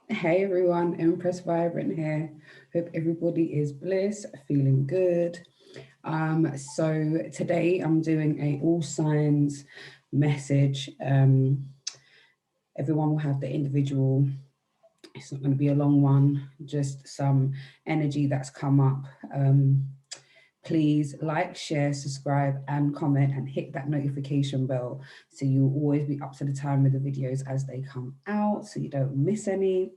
Hey everyone, Empress Vibrant here. Hope everybody is bliss, feeling good. So today I'm doing a all signs message. Everyone will have the individual. It's not going to be a long one, just some energy that's come up. Please like, share, subscribe, and comment, and hit that notification bell so you'll always be up to the time with the videos as they come out, so you don't miss any.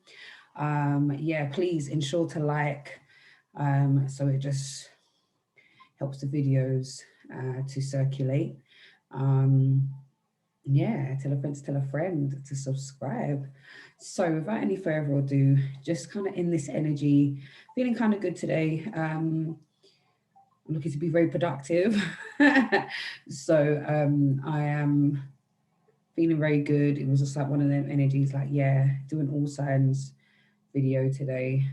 Yeah, please ensure to like, so it just helps the videos to circulate. Um, yeah, tell a friend to subscribe. So without any further ado, just kind of in this energy, feeling kind of good today. I'm looking to be very productive. So I am feeling very good. It was just like one of them energies, like, yeah, doing all signs video today.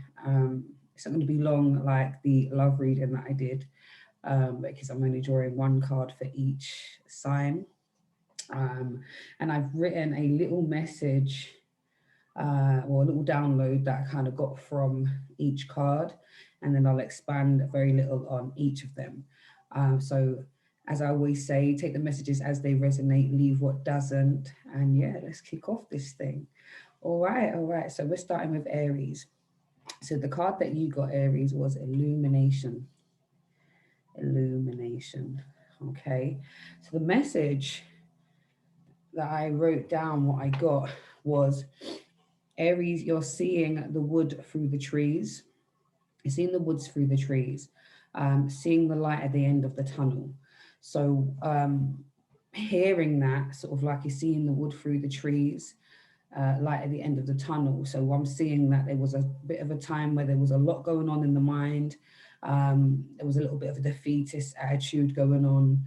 It's not going to be long like the love reading that I did, because I'm only drawing one card for each sign. Um, and I've written a little message or a little download that I kind of got from each card, and then I'll expand very little on each of them. So, as I always say, take the messages as they resonate, leave what doesn't, and yeah, let's kick off this thing. All right. So we're starting with Aries. So the card that you got, Aries, was Illumination. Illumination. Okay. So the message that I wrote down, what I got was, Aries, you're seeing the wood through the trees. You're seeing the woods through the trees, seeing the light at the end of the tunnel. So hearing that, sort of like you're seeing the wood through the trees, light at the end of the tunnel. So I'm seeing that there was a bit of a time where there was a lot going on in the mind. There was a little bit of a defeatist attitude going on.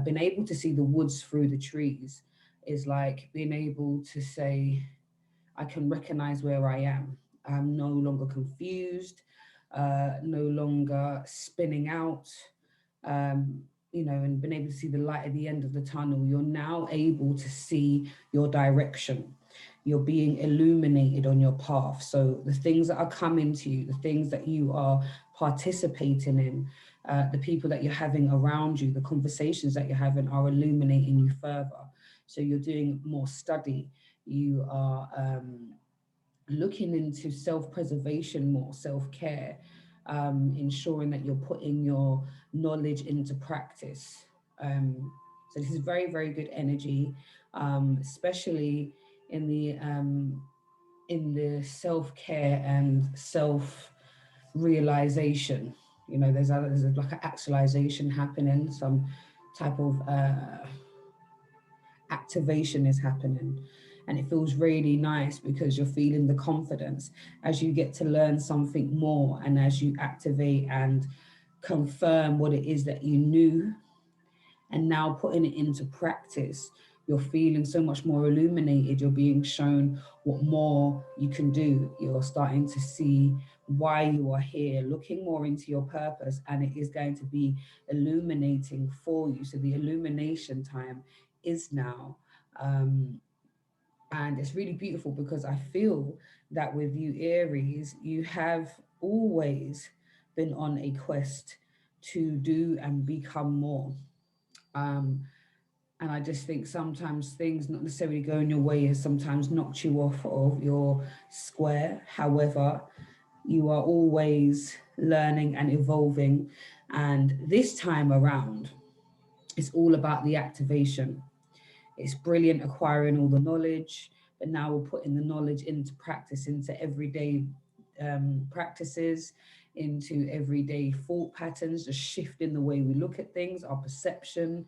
Being able to see the woods through the trees is like being able to say, I can recognize where I am. I'm no longer confused, no longer spinning out, and being able to see the light at the end of the tunnel. You're now able to see your direction. You're being illuminated on your path. So the things that are coming to you, the things that you are participating in, the people that you're having around you, the conversations that you're having are illuminating you further. So you're doing more study. You are looking into self-preservation more, self-care, ensuring that you're putting your knowledge into practice. So this is very, very good energy, especially in the um, in the self-care and self-realization. There's like an actualization happening, some type of activation is happening, and it feels really nice because you're feeling the confidence as you get to learn something more, and as you activate and confirm what it is that you knew, and now putting it into practice, you're feeling so much more illuminated. You're being shown what more you can do. You're starting to see why you are here, looking more into your purpose, and it is going to be illuminating for you. So the illumination time is now. Um, and it's really beautiful because I feel that with you, Aries, you have always been on a quest to do and become more. Um, and I just think sometimes things not necessarily going your way has sometimes knocked you off of your square. However, you are always learning and evolving. And this time around, it's all about the activation. It's brilliant acquiring all the knowledge, but now we're putting the knowledge into practice, into everyday practices, into everyday thought patterns, just shifting the way we look at things, our perception,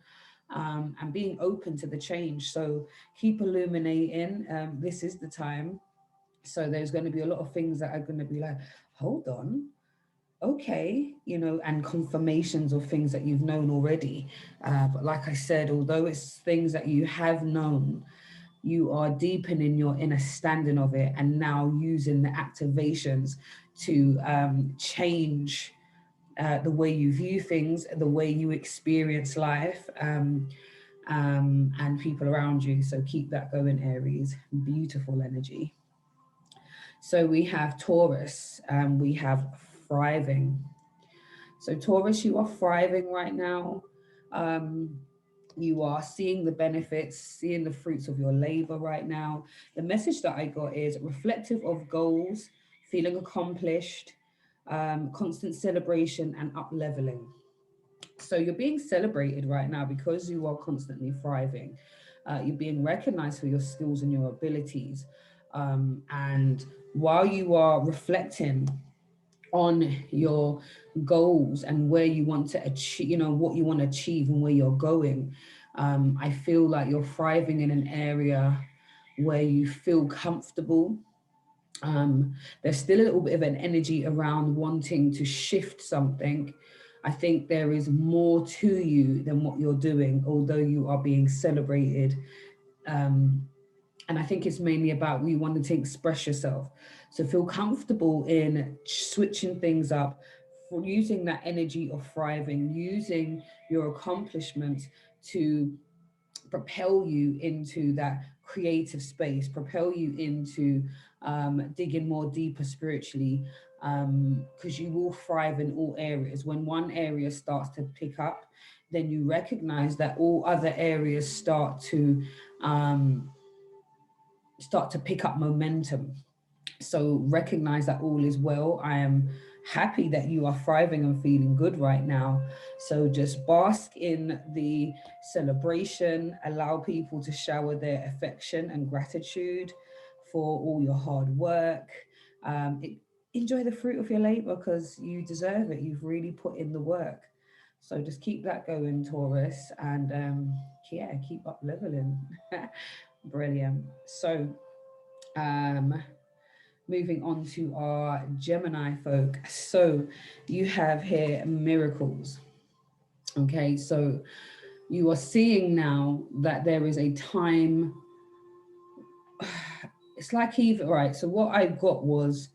and being open to the change. So keep illuminating. This is the time. So there's going to be a lot of things that are going to be like, hold on, okay, and confirmations of things that you've known already. But like I said, although it's things that you have known, you are deepening your inner standing of it, and now using the activations to change the way you view things, the way you experience life, and people around you. So keep that going, Aries. Beautiful energy. So we have Taurus and we have thriving. So Taurus, you are thriving right now. Um, you are seeing the benefits, seeing the fruits of your labor right now. The message that I got is reflective of goals, feeling accomplished, constant celebration and up leveling. So you're being celebrated right now because you are constantly thriving. You're being recognized for your skills and your abilities. And while you are reflecting on your goals and where you want to achieve, you know, what you want to achieve and where you're going, I feel like you're thriving in an area where you feel comfortable. There's still a little bit of an energy around wanting to shift something. I think there is more to you than what you're doing, although you are being celebrated. Um, and I think it's mainly about you wanting to express yourself. So feel comfortable in switching things up, for using that energy of thriving, using your accomplishments to propel you into that creative space, propel you into digging more deeper spiritually, because you will thrive in all areas. When one area starts to pick up, then you recognize that all other areas um, start to pick up momentum. So recognize that all is well. I am happy that you are thriving and feeling good right now. So just bask in the celebration, allow people to shower their affection and gratitude for all your hard work. Enjoy the fruit of your labor because you deserve it. You've really put in the work. So just keep that going, Taurus, and yeah, keep up leveling. Brilliant. So um, moving on to our Gemini folk. So you have here miracles. Okay, so you are seeing now that there is a time. It's like either right. So what I got was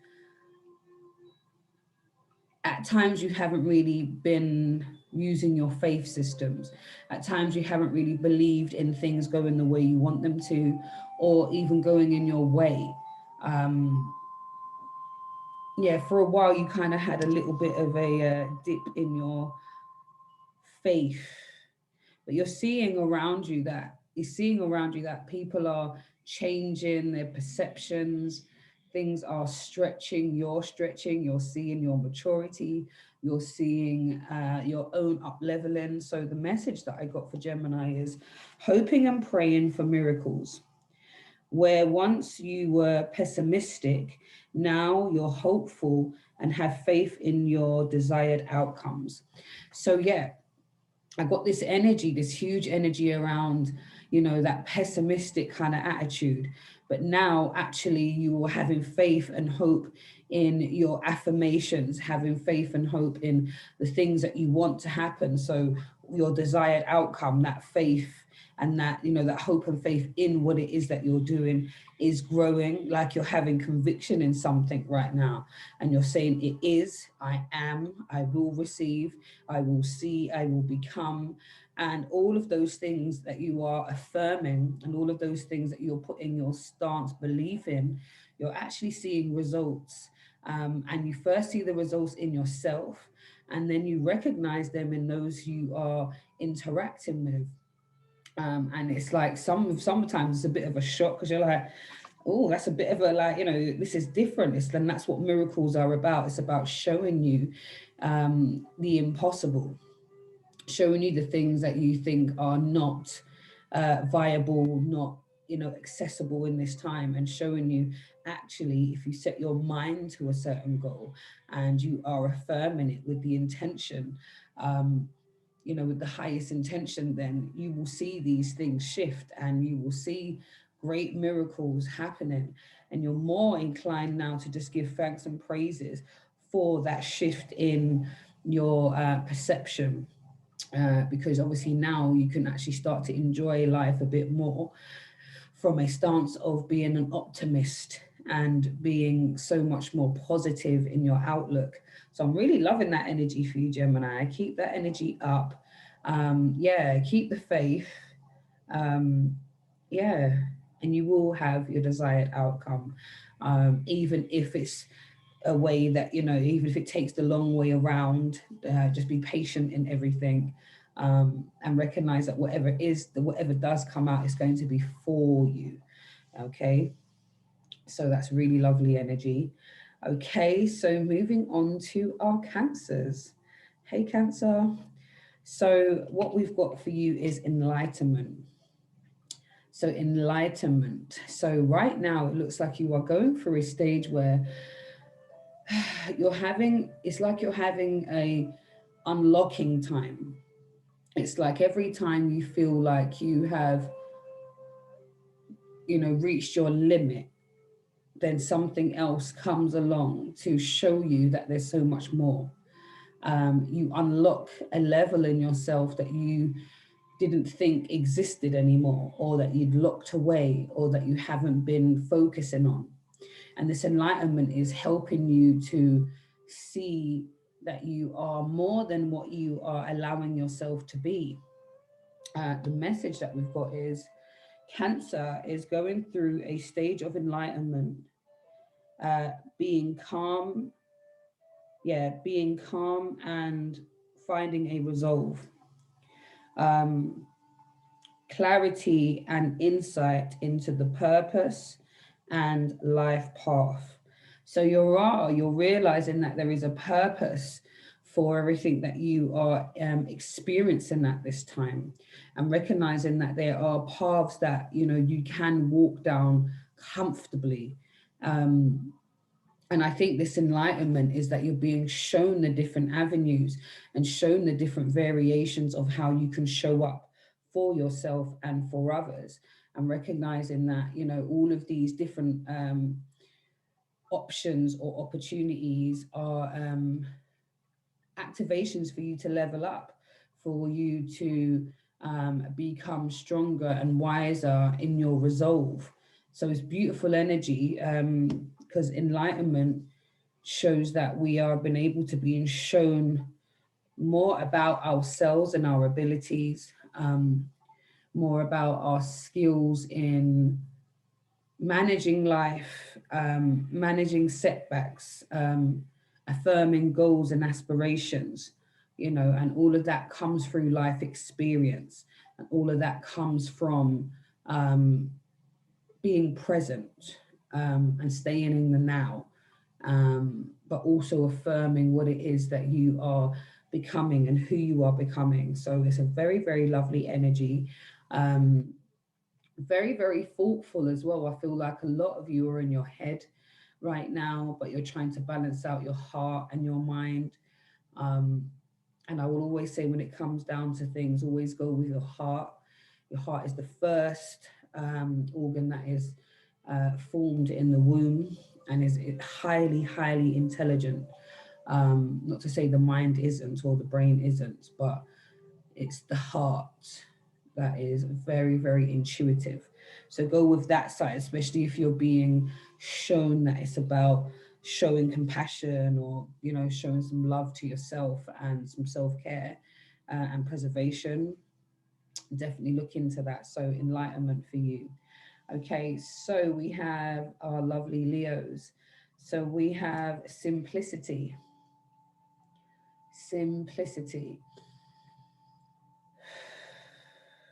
at times you haven't really been using your faith systems. At times you haven't really believed in things going the way you want them to, or even going in your way. Um, yeah, for a while you kind of had a little bit of a dip in your faith, but you're seeing around you that people are changing their perceptions, things are stretching, you're seeing your maturity, you're seeing your own up leveling. So the message that I got for Gemini is hoping and praying for miracles. Where once you were pessimistic, now you're hopeful and have faith in your desired outcomes. So, yeah, I got this energy, this huge energy around, you know, that pessimistic kind of attitude. But now actually you are having faith and hope in your affirmations, having faith and hope in the things that you want to happen. So your desired outcome, that faith and that, you know, that hope and faith in what it is that you're doing is growing, like you're having conviction in something right now. And you're saying, it is, I am, I will receive, I will see, I will become, and all of those things that you are affirming and all of those things that you're putting your stance belief in, you're actually seeing results. And you first see the results in yourself, and then you recognize them in those you are interacting with. And it's like sometimes it's a bit of a shock because you're like, oh, that's a bit of a like, you know, this is different. Then that's what miracles are about. It's about showing you the impossible, showing you the things that you think are not viable, not, you know, accessible in this time, and showing you actually if you set your mind to a certain goal and you are affirming it with the intention, um, you know, with the highest intention, then you will see these things shift and you will see great miracles happening. And you're more inclined now to just give thanks and praises for that shift in your perception, because obviously now you can actually start to enjoy life a bit more from a stance of being an optimist and being so much more positive in your outlook. So I'm really loving that energy for you, Gemini. Keep that energy up. Yeah, keep the faith. Um, yeah, and you will have your desired outcome. even if it's a way that, you know, even if it takes the long way around, just be patient in everything, and recognize that whatever does come out is going to be for you. Okay, so that's really lovely energy. Okay, so moving on to our Cancers. Hey, Cancer. So what we've got for you is enlightenment. So enlightenment. So right now it looks like you are going through a stage where it's like you're having a unlocking time. It's like every time you feel like you have, you know, reached your limit, then something else comes along to show you that there's so much more. You unlock a level in yourself that you didn't think existed anymore, or that you'd locked away, or that you haven't been focusing on. And this enlightenment is helping you to see that you are more than what you are allowing yourself to be. The message that we've got is Cancer is going through a stage of enlightenment, being calm, being calm and finding a resolve, um, clarity and insight into the purpose and life path. So you're realizing that there is a purpose for everything that you are experiencing at this time, and recognizing that there are paths that, you know, you can walk down comfortably. And I think this enlightenment is that you're being shown the different avenues and shown the different variations of how you can show up for yourself and for others, and recognizing that, you know, all of these different options or opportunities are activations for you to level up, for you to become stronger and wiser in your resolve. So it's beautiful energy, because enlightenment shows that we are been able to be shown more about ourselves and our abilities, more about our skills in managing life, managing setbacks, affirming goals and aspirations, you know, and all of that comes through life experience. And all of that comes from being present, and staying in the now, but also affirming what it is that you are becoming and who you are becoming. So it's a very, very lovely energy. Very, very thoughtful as well. I feel like a lot of you are in your head right now, but you're trying to balance out your heart and your mind. Um, and I will always say, when it comes down to things, always go with your heart. Your heart is the first organ that is formed in the womb, and is highly, highly intelligent. Not to say the mind isn't or the brain isn't, but it's the heart that is very, very intuitive. So go with that side, especially if you're being shown that it's about showing compassion, or, you know, showing some love to yourself and some self-care and preservation. Definitely look into that. So enlightenment for you. Okay, so we have our lovely Leos. So we have simplicity. Simplicity.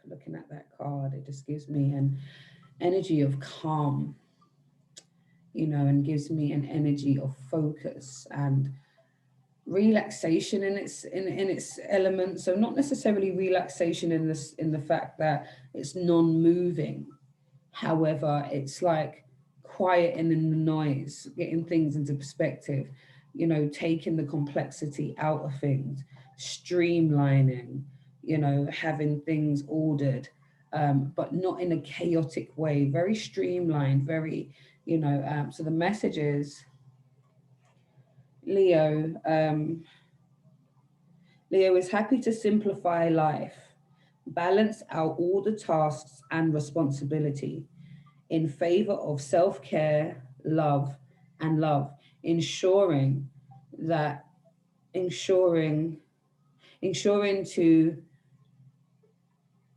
Looking at that card, it just gives me an energy of calm, you know, and gives me an energy of focus and relaxation in its element. So not necessarily relaxation in the fact that it's non-moving. However, it's like quieting in the noise, getting things into perspective, you know, taking the complexity out of things, streamlining, you know, having things ordered, but not in a chaotic way, very streamlined, very, you know, so the message is, Leo, Leo is happy to simplify life, balance out all the tasks and responsibility in favor of self-care, love, and love, ensuring that ensuring to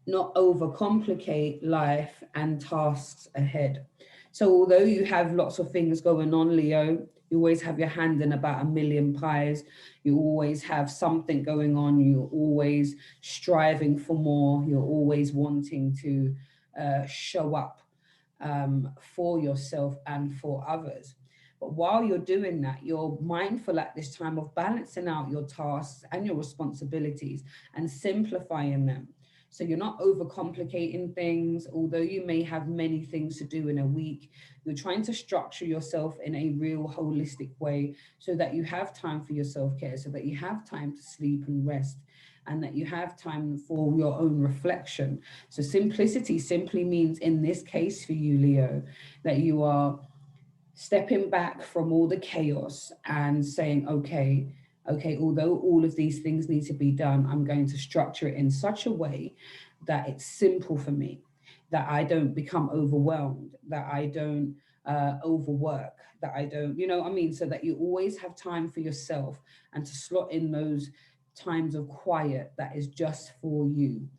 not overcomplicate life and tasks ahead. So although you have lots of things going on, Leo, you always have your hand in about a million pies. You always have something going on. You're always striving for more. You're always wanting to show up for yourself and for others. But while you're doing that, you're mindful at this time of balancing out your tasks and your responsibilities and simplifying them. So you're not overcomplicating things, although you may have many things to do in a week. You're trying to structure yourself in a real holistic way so that you have time for your self-care, so that you have time to sleep and rest, and that you have time for your own reflection. So simplicity simply means, in this case for you, Leo, that you are stepping back from all the chaos and saying, okay, although all of these things need to be done, I'm going to structure it in such a way that it's simple for me, that I don't become overwhelmed, that I don't overwork, that I don't, you know what I mean? So that you always have time for yourself and to slot in those times of quiet that is just for you.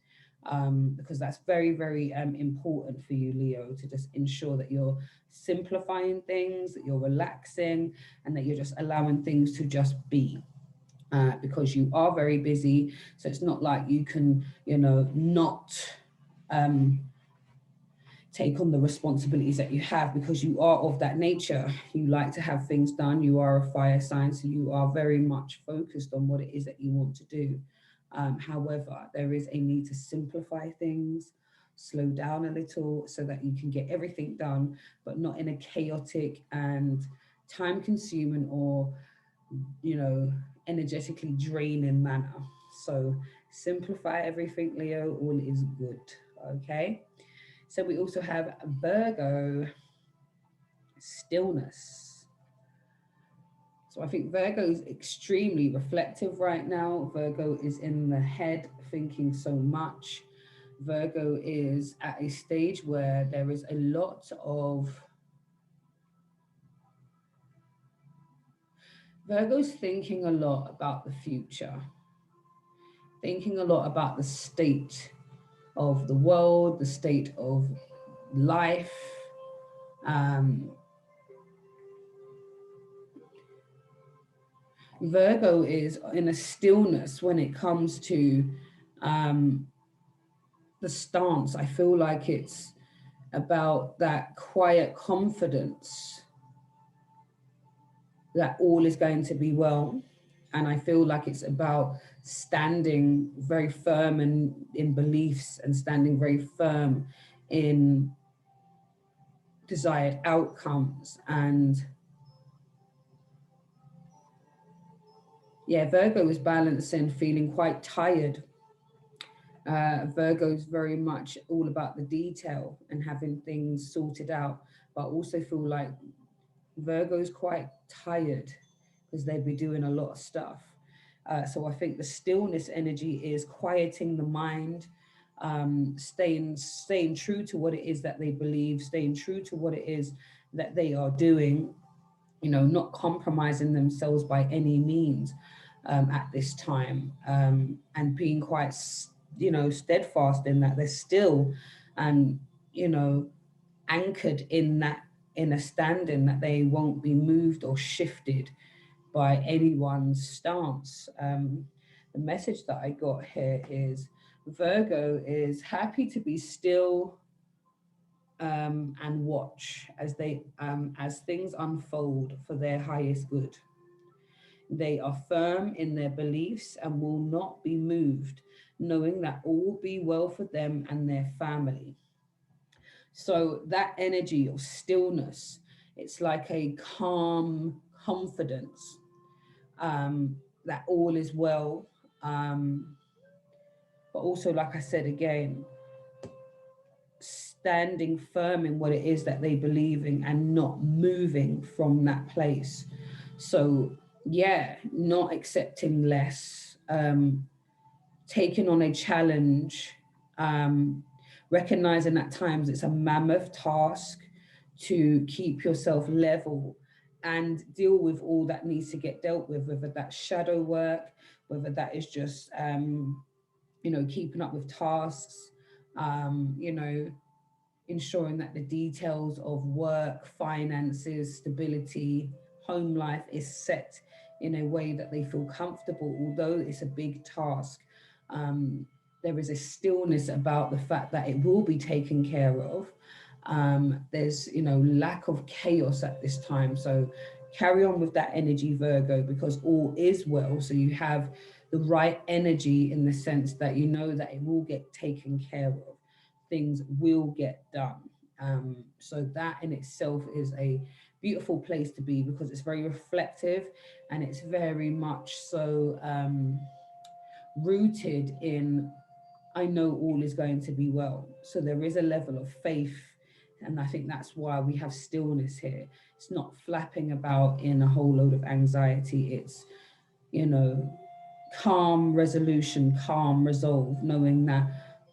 Because that's very, very important for you, Leo, to just ensure that you're simplifying things, that you're relaxing, and that you're just allowing things to just be. Because you are very busy, so it's not like you can, not um, take on the responsibilities that you have, because you are of that nature. You like to have things done. You are a fire sign, so you are very much focused on what it is that you want to do. However, there is a need to simplify things, slow down a little so that you can get everything done, but not in a chaotic and time consuming or, energetically draining manner. So simplify everything, Leo. All is good. Okay. So we also have Virgo, stillness. So I think Virgo is extremely reflective right now. Virgo is in the head thinking so much. Virgo is at a stage where there is a lot of Virgo's thinking a lot about the future, thinking a lot about the state of the world, the state of life. Um, Virgo is in a stillness when it comes to um, the stance. I feel like it's about that quiet confidence that all is going to be well. And I feel like it's about standing very firm in beliefs and standing very firm in desired outcomes. And yeah, Virgo is balancing, feeling quite tired. Virgo is very much all about the detail and having things sorted out, but also feel like Virgo's quite tired because they'd be doing a lot of stuff. So I think the stillness energy is quieting the mind, staying true to what it is that they believe, staying true to what it is that they are doing, not compromising themselves by any means at this time, and being quite, steadfast in that they're still, and you know, anchored in that in a standing that they won't be moved or shifted by anyone's stance. The message that I got here is Virgo is happy to be still and watch as things unfold for their highest good. They are firm in their beliefs and will not be moved, knowing that all will be well for them and their family. So that energy of stillness, it's like a calm confidence that all is well. But also, like I said again, standing firm in what it is that they believe in and not moving from that place. So, yeah, not accepting less, taking on a challenge, recognizing at times it's a mammoth task to keep yourself level and deal with all that needs to get dealt with, whether that's shadow work, whether that is just, keeping up with tasks, ensuring that the details of work, finances, stability, home life is set in a way that they feel comfortable. Although it's a big task, um, there is a stillness about the fact that it will be taken care of. There's, lack of chaos at this time. So carry on with that energy, Virgo, because all is well. So you have the right energy in the sense that you know that it will get taken care of. Things will get done. So that in itself is a beautiful place to be, because it's very reflective and it's very much so rooted in, I know all is going to be well. So there is a level of faith. And I think that's why we have stillness here. It's not flapping about in a whole load of anxiety. It's, you know, calm resolution, calm resolve, knowing that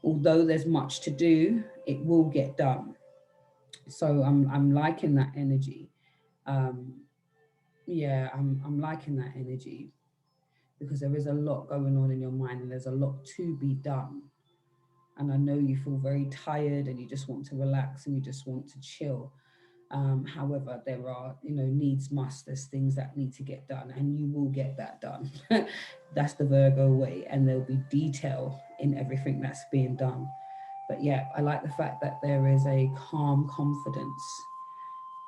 although there's much to do, it will get done. So I'm liking that energy. Um, yeah, I'm liking that energy, because there is a lot going on in your mind and there's a lot to be done. And I know you feel very tired and you just want to relax and you just want to chill. However, there are, needs must, there's things that need to get done and you will get that done. That's the Virgo way, and there'll be detail in everything that's being done. But yeah, I like the fact that there is a calm confidence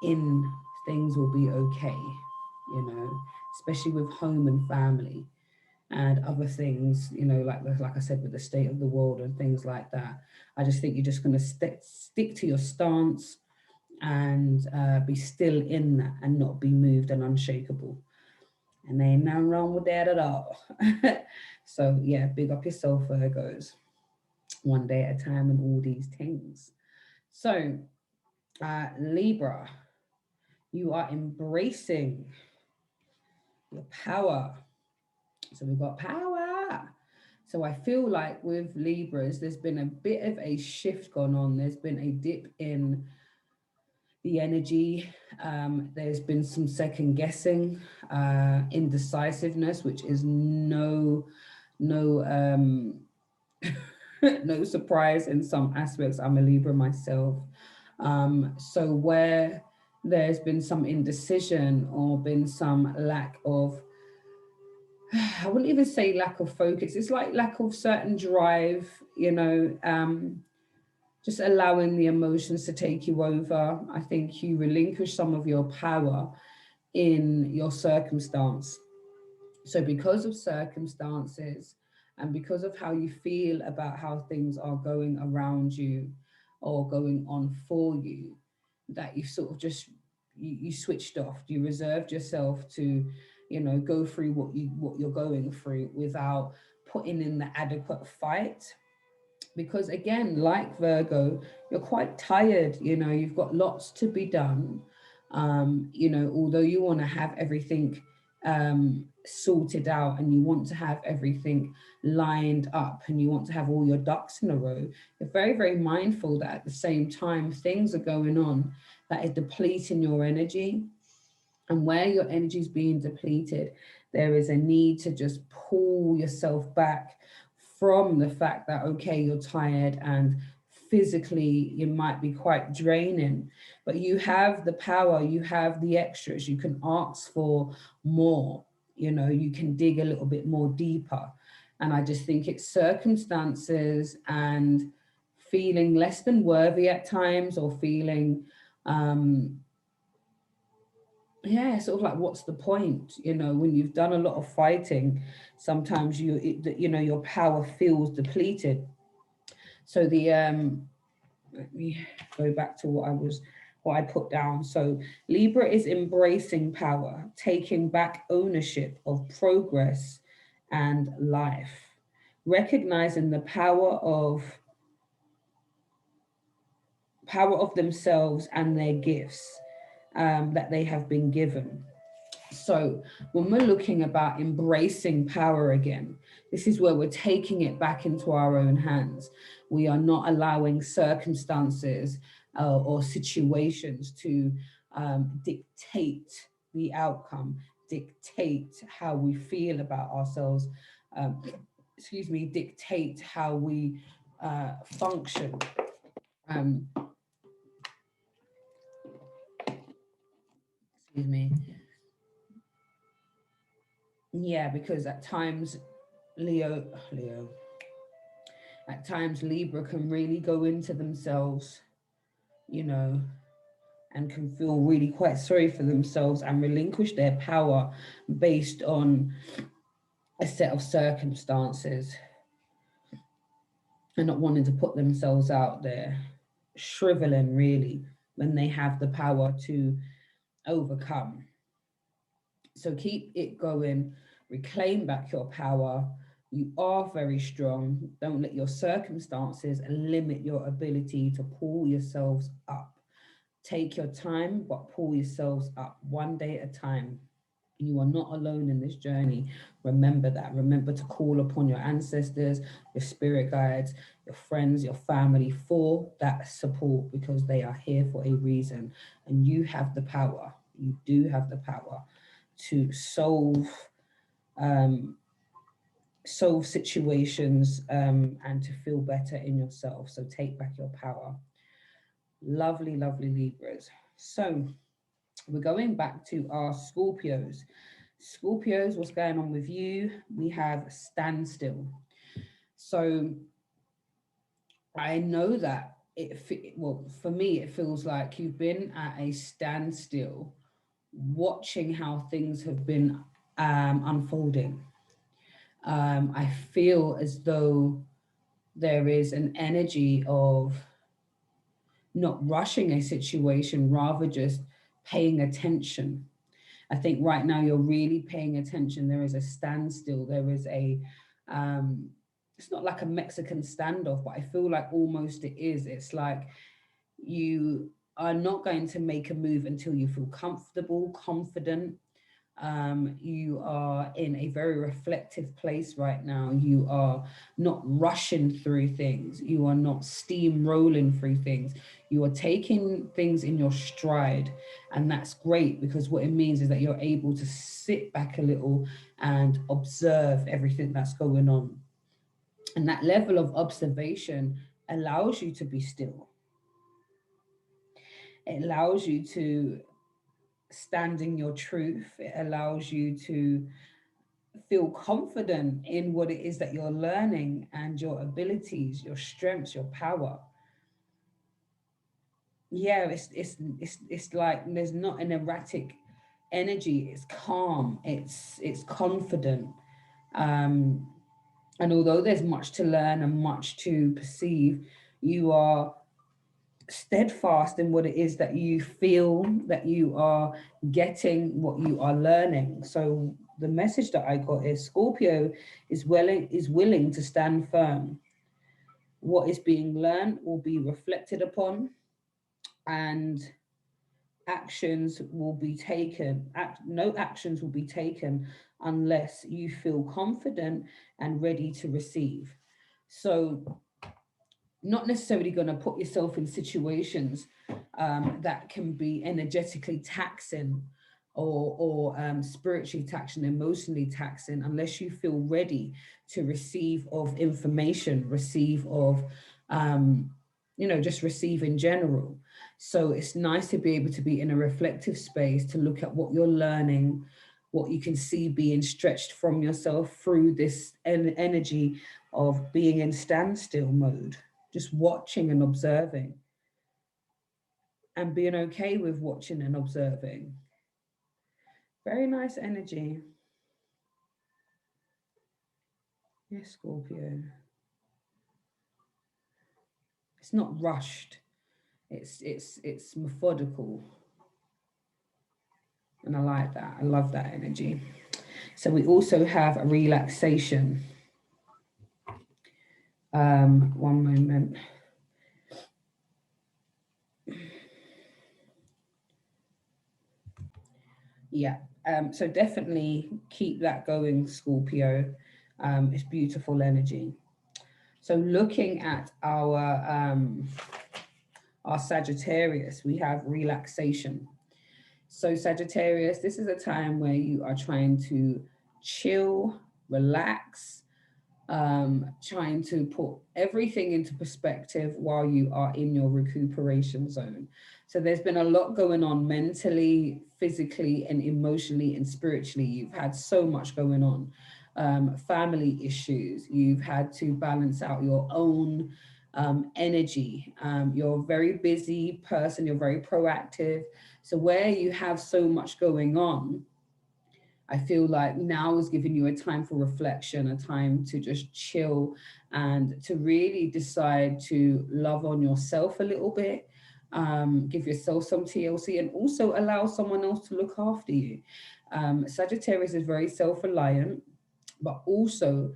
in things will be okay, especially with home and family and other things, like I said, with the state of the world and things like that. I just think you're just going to stick to your stance and be still in that and not be moved and unshakable. And there ain't nothing wrong with that at all. So yeah, big up yourself, Virgos. One day at a time and all these things. So Libra, you are embracing your power. So we've got power. So I feel like with Libras, there's been a bit of a shift gone on. There's been a dip in the energy. There's been some second guessing, indecisiveness, which is no no surprise in some aspects. I'm a Libra myself. So where there's been some indecision or been some lack of, I wouldn't even say lack of focus. It's like lack of certain drive, just allowing the emotions to take you over. I think you relinquish some of your power in your circumstance. So because of circumstances and because of how you feel about how things are going around you or going on for you, that you sort of just you switched off. You reserved yourself to, go through what you're going through without putting in the adequate fight. Because again, like Virgo, you're quite tired, you've got lots to be done. Although you want to have everything sorted out and you want to have everything lined up and you want to have all your ducks in a row, you're very, very mindful that at the same time things are going on that is depleting your energy. And where your energy is being depleted, there is a need to just pull yourself back from the fact that, okay, you're tired and physically you might be quite draining, but you have the power, you have the extras, you can ask for more, you can dig a little bit more deeper. And I just think it's circumstances and feeling less than worthy at times, or feeling sort of like, what's the point? When you've done a lot of fighting, sometimes your power feels depleted. So let me go back to what I put down. So Libra is embracing power, taking back ownership of progress and life, recognizing the power of themselves and their gifts that they have been given. So when we're looking about embracing power again, this is where we're taking it back into our own hands. We are not allowing circumstances or situations to dictate the outcome, dictate how we feel about ourselves, dictate how we function. Excuse me. Yeah, because at times Leo, at times Libra can really go into themselves, you know, and can feel really quite sorry for themselves and relinquish their power based on a set of circumstances and not wanting to put themselves out there, shriveling really when they have the power to overcome. So keep it going, reclaim back your power. You are very strong. Don't let your circumstances limit your ability to pull yourselves up. Take your time, but pull yourselves up one day at a time. You are not alone in this journey. Remember that. Remember to call upon your ancestors, your spirit guides, your friends, your family for that support because they are here for a reason. And you have the power. You do have the power to um, solve situations and to feel better in yourself. So take back your power. Lovely, lovely Libras. So we're going back to our Scorpios. Scorpios, what's going on with you? We have standstill. So I know that well, for me, it feels like you've been at a standstill watching how things have been unfolding. I feel as though there is an energy of not rushing a situation, rather just paying attention. I think right now you're really paying attention. There is a standstill. There is it's not like a Mexican standoff, but I feel like almost it is. It's like you are not going to make a move until you feel comfortable, confident. You are in a very reflective place right now. You are not rushing through things. You are not steamrolling through things. You are taking things in your stride. And that's great because what it means is that you're able to sit back a little and observe everything that's going on. And that level of observation allows you to be still. It allows you to stand in your truth. It allows you to feel confident in what it is that you're learning and your abilities, your strengths, your power. Yeah, it's like there's not an erratic energy. It's calm. It's confident. Um, and although there's much to learn and much to perceive, you are steadfast in what it is that you feel, that you are getting, what you are learning. So the message that I got is Scorpio is willing to stand firm. What is being learned will be reflected upon, and actions will be taken. No actions will be taken unless you feel confident and ready to receive. So not necessarily going to put yourself in situations that can be energetically taxing or spiritually taxing, emotionally taxing, unless you feel ready to receive of information, receive of, just receive in general. So it's nice to be able to be in a reflective space to look at what you're learning, what you can see being stretched from yourself through this energy of being in standstill mode, just watching and observing and being okay with watching and observing. Very nice energy. Yes, Scorpio. It's not rushed. It's methodical. And I like that. I love that energy. So we also have a relaxation. One moment. Yeah. So definitely keep that going, Scorpio. It's beautiful energy. So looking at our Sagittarius, we have relaxation. So Sagittarius, this is a time where you are trying to chill, relax, trying to put everything into perspective while you are in your recuperation zone. So there's been a lot going on mentally, physically, and emotionally and spiritually. You've had so much going on. Family issues. You've had to balance out your own energy. You're a very busy person. You're very proactive. So where you have so much going on, I feel like now is giving you a time for reflection, a time to just chill and to really decide to love on yourself a little bit, give yourself some TLC, and also allow someone else to look after you. Sagittarius is very self reliant, but also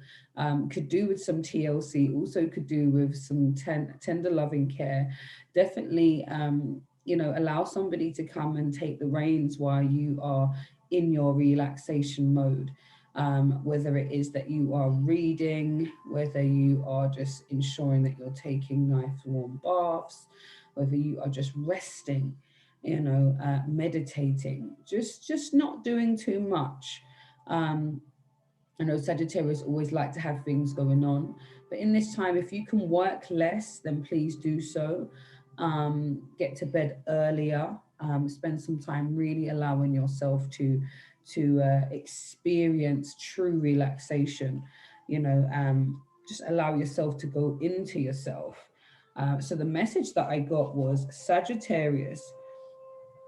could do with some TLC, also could do with some tender loving care. Definitely, allow somebody to come and take the reins while you are in your relaxation mode. Whether it is that you are reading, whether you are just ensuring that you're taking nice warm baths, whether you are just resting, meditating, just not doing too much. I know Sagittarius always like to have things going on, but in this time, if you can work less, then please do so. Get to bed earlier. Spend some time really allowing yourself to experience true relaxation. Just allow yourself to go into yourself. So the message that I got was Sagittarius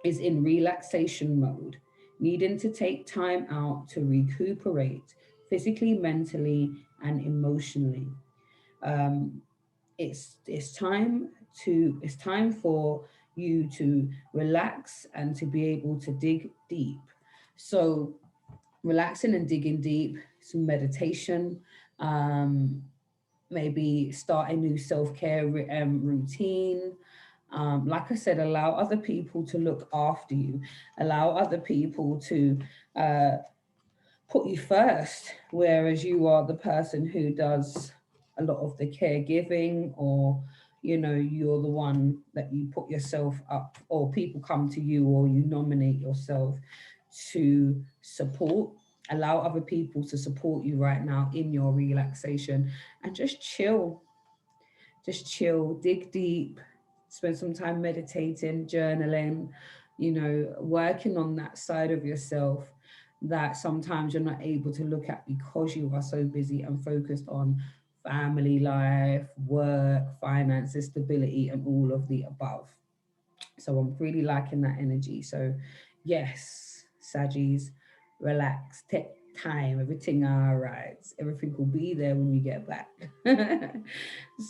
is in relaxation mode, needing to take time out to recuperate physically, mentally, and emotionally. Um, it's time for you to relax and to be able to dig deep. So relaxing and digging deep, some meditation, um, maybe start a new self-care routine. Like I said, allow other people to look after you, allow other people to uh, put you first, whereas you are the person who does a lot of the caregiving, or you're the one that you put yourself up, or people come to you, or you nominate yourself to support. Allow other people to support you right now in your relaxation, and just chill, dig deep, spend some time meditating, journaling, working on that side of yourself that sometimes you're not able to look at because you are so busy and focused on family life, work, finances, stability, and all of the above. So I'm really liking that energy. So yes, Saggies, relax, take time, everything all right. Everything will be there when you get back.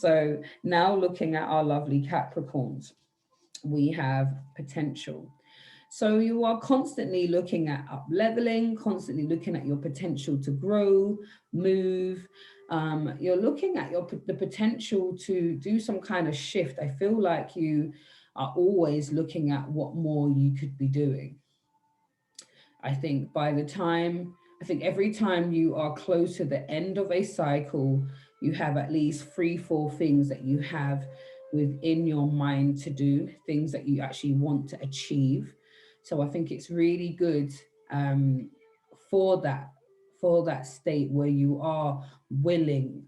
So now looking at our lovely Capricorns, we have potential. So you are constantly looking at up leveling, constantly looking at your potential to grow, move. You're looking at the potential to do some kind of shift. I feel like you are always looking at what more you could be doing. I think every time you are close to the end of a cycle, you have at least 3, 4 things that you have within your mind to do, things that you actually want to achieve. So I think it's really good um, for that state where you are willing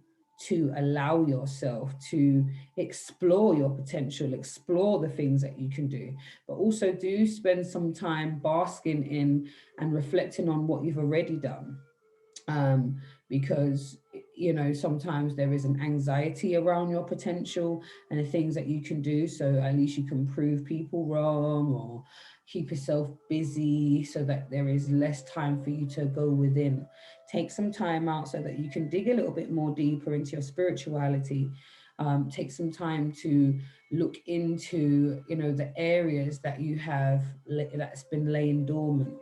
to allow yourself to explore your potential, explore the things that you can do, but also do spend some time basking in and reflecting on what you've already done. um, because sometimes there is an anxiety around your potential and the things that you can do, so at least you can prove people wrong or keep yourself busy so that there is less time for you to go within. Take some time out so that you can dig a little bit more deeper into your spirituality. Take some time to look into the areas that you have that's been laying dormant.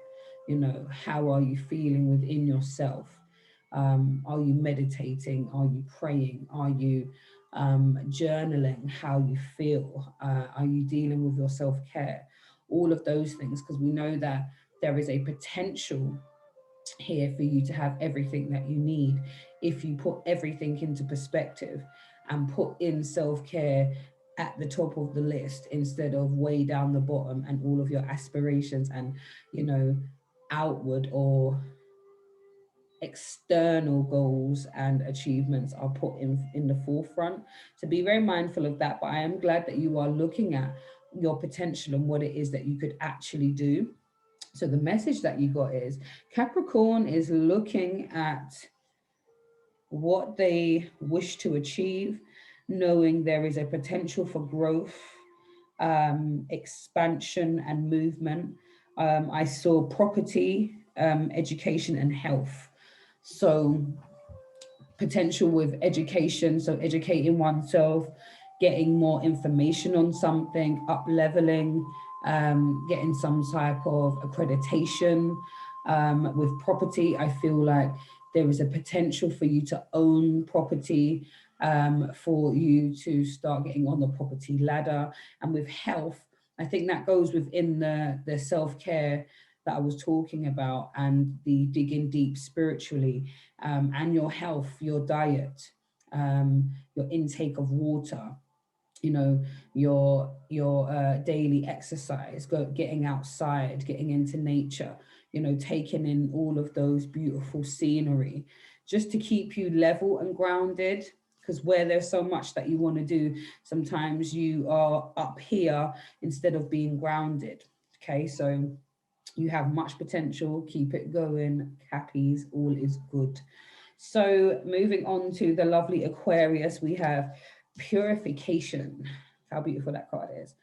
How are you feeling within yourself? Are you meditating? Are you praying? Are you journaling how you feel? Are you dealing with your self-care? All of those things, because we know that there is a potential here for you to have everything that you need if you put everything into perspective and put in self-care at the top of the list instead of way down the bottom, and all of your aspirations and outward or external goals and achievements are put in the forefront. So be very mindful of that. But I am glad that you are looking at your potential and what it is that you could actually do. So the message that you got is Capricorn is looking at what they wish to achieve, knowing there is a potential for growth, expansion, and movement. I saw property, education, and health. So, potential with education, so educating oneself, getting more information on something, up leveling, getting some type of accreditation. With property, I feel like there is a potential for you to own property, for you to start getting on the property ladder. And with health, I think that goes within the self-care that I was talking about, and the digging deep spiritually, and your health, your diet, your intake of water, you know, your daily exercise, getting outside, getting into nature, you know, taking in all of those beautiful scenery, just to keep you level and grounded. Because where there's so much that you want to do, sometimes you are up here instead of being grounded. Okay, so you have much potential. Keep it going. Cappies, all is good. So moving on to the lovely Aquarius, we have purification. How beautiful that card is.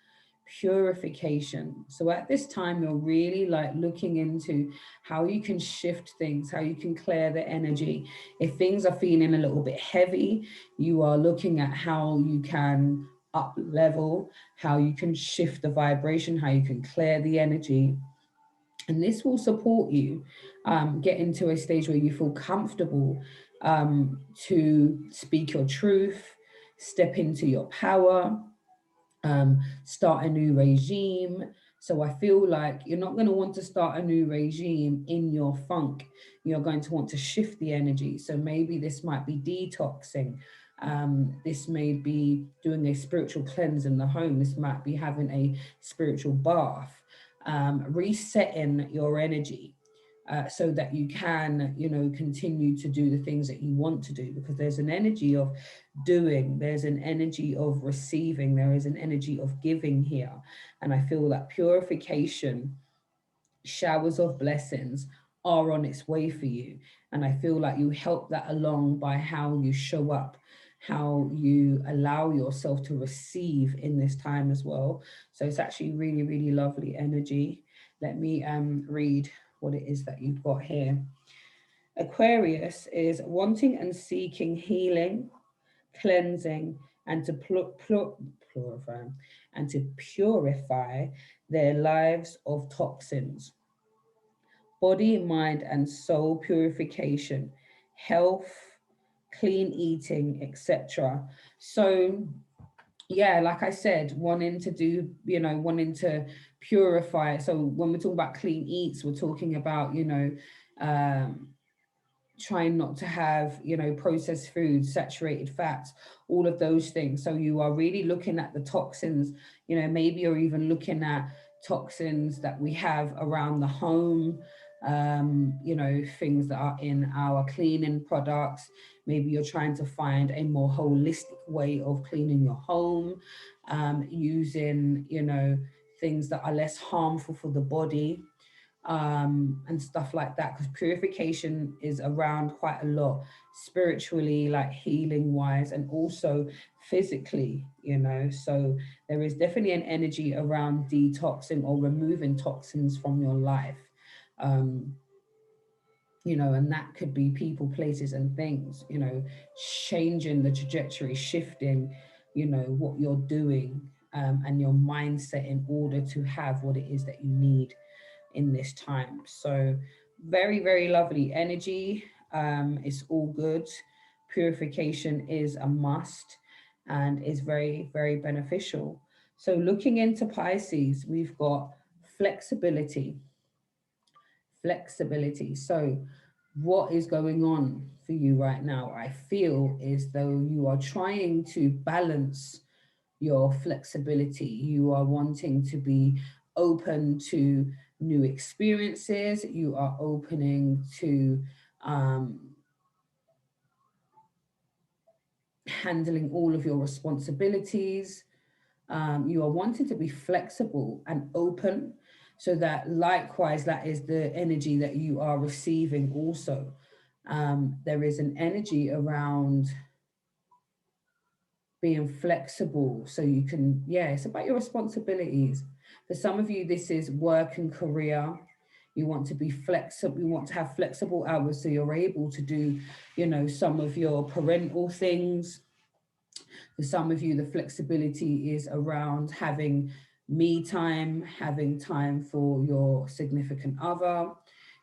Purification. So at this time, you're really like looking into how you can shift things, how you can clear the energy. If things are feeling a little bit heavy, you are looking at how you can up level, how you can shift the vibration, how you can clear the energy. And this will support you get into a stage where you feel comfortable to speak your truth, step into your power, start a new regime. So I feel like you're not going to want to start a new regime in your funk. You're going to want to shift the energy. So maybe this might be detoxing. This may be doing a spiritual cleanse in the home. This might be having a spiritual bath, resetting your energy. So that you can, you know, continue to do the things that you want to do, because there's an energy of doing, there's an energy of receiving, there is an energy of giving here. And I feel that purification, showers of blessings are on its way for you. And I feel like you help that along by how you show up, how you allow yourself to receive in this time as well. So it's actually really, really lovely energy. Let me read what it is that you've got here. Aquarius is wanting and seeking healing, cleansing, and to purify and to purify their lives of toxins, body, mind, and soul purification, health, clean eating, etc. So yeah, like I said, wanting to do, you know, wanting to purify. So when we're talking about clean eats, we're talking about, you know, um, trying not to have, you know, processed foods, saturated fats, all of those things. So you are really looking at the toxins, you know, maybe you're even looking at toxins that we have around the home, you know, things that are in our cleaning products. Maybe you're trying to find a more holistic way of cleaning your home, using, you know, things that are less harmful for the body, and stuff like that, because purification is around quite a lot spiritually, like healing wise, and also physically, you know. So there is definitely an energy around detoxing or removing toxins from your life, um, you know, and that could be people, places, and things, you know, changing the trajectory, shifting, you know, what you're doing, and your mindset in order to have what it is that you need in this time. So very, very lovely energy. It's all good. Purification is a must and is very, very beneficial. So looking into Pisces, we've got flexibility. Flexibility. So what is going on for you right now? I feel as though you are trying to balance your flexibility. You are wanting to be open to new experiences. You are opening to handling all of your responsibilities. You are wanting to be flexible and open, so that likewise, that is the energy that you are receiving also. There is an energy around being flexible so you can, yeah, it's about your responsibilities. For some of you, this is work and career. You want to be flexible, you want to have flexible hours so you're able to do, you know, some of your parental things. For some of you, the flexibility is around having me time, having time for your significant other,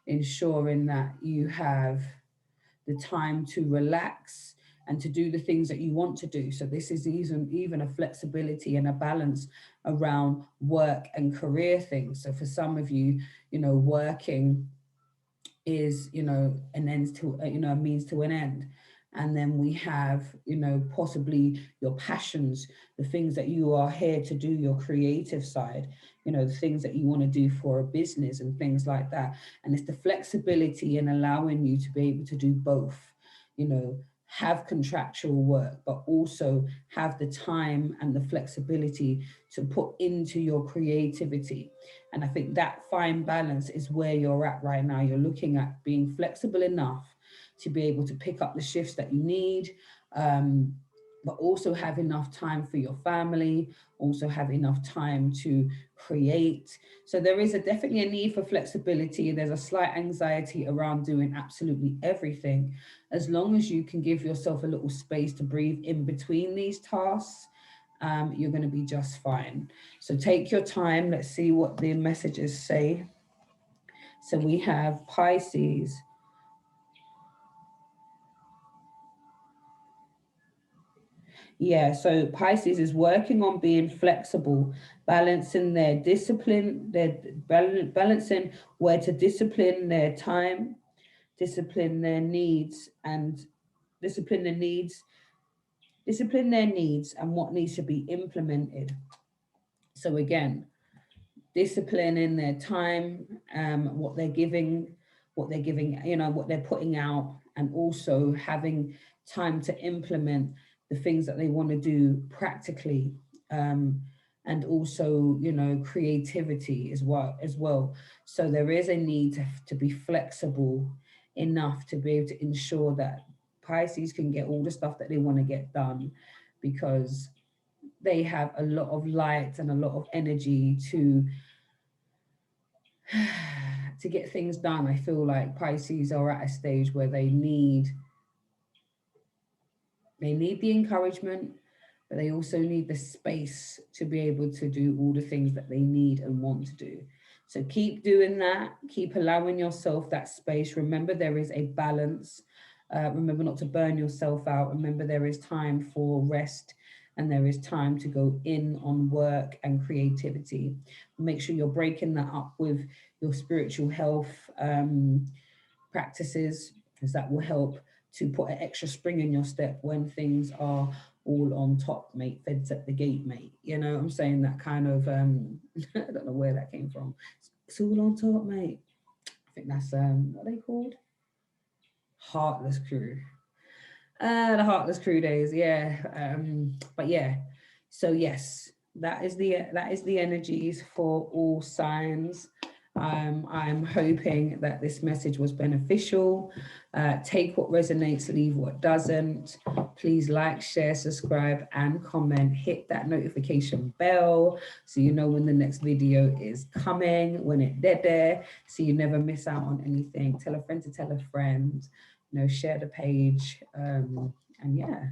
ensuring that you have the time to relax and to do the things that you want to do. So this is even a flexibility and a balance around work and career things. So for some of you, you know, working is, you know, an end to, you know, a means to an end. And then we have, you know, possibly your passions, the things that you are here to do, your creative side, you know, the things that you want to do for a business and things like that. And it's the flexibility and allowing you to be able to do both, you know, have contractual work, but also have the time and the flexibility to put into your creativity. And I think that fine balance is where you're at right now. You're looking at being flexible enough to be able to pick up the shifts that you need, but also have enough time for your family, also have enough time to create. So there is definitely a need for flexibility. There's a slight anxiety around doing absolutely everything. As long as you can give yourself a little space to breathe in between these tasks, you're going to be just fine. So take your time. Let's see what the messages say. So we have Pisces. Yeah, so Pisces is working on being flexible, balancing their discipline, balancing where to discipline their time, discipline their needs, and discipline the needs, discipline their needs and what needs to be implemented. So again, discipline in their time, what they're giving, you know, what they're putting out, and also having time to implement the things that they want to do practically, and also, you know, creativity as well. So there is a need to be flexible enough to be able to ensure that Pisces can get all the stuff that they want to get done, because they have a lot of light and a lot of energy to get things done. I feel like Pisces are at a stage where they need the encouragement, but they also need the space to be able to do all the things that they need and want to do. So keep doing that. Keep allowing yourself that space. Remember, there is a balance. Remember not to burn yourself out. Remember, there is time for rest and there is time to go in on work and creativity. Make sure you're breaking that up with your spiritual health practices, because that will help to put an extra spring in your step when things are all on top, mate. Feds at the gate, mate. You know, I'm saying that kind of, I don't know where that came from. It's all on top, mate. I think that's, what are they called? Heartless Crew. The Heartless Crew days, yeah. But yeah, so yes, that is the energies for all signs. I'm hoping that this message was beneficial. Take what resonates, leave what doesn't. Please like, share, subscribe, and comment. Hit that notification bell so you know when the next video is coming, when it's there, so you never miss out on anything. Tell a friend to tell a friend. You know, share the page, and yeah,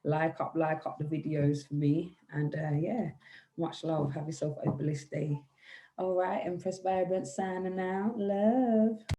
like up the videos for me. And yeah, much love. Have yourself a bliss day. All right, Empress Vibrant signing out. Love.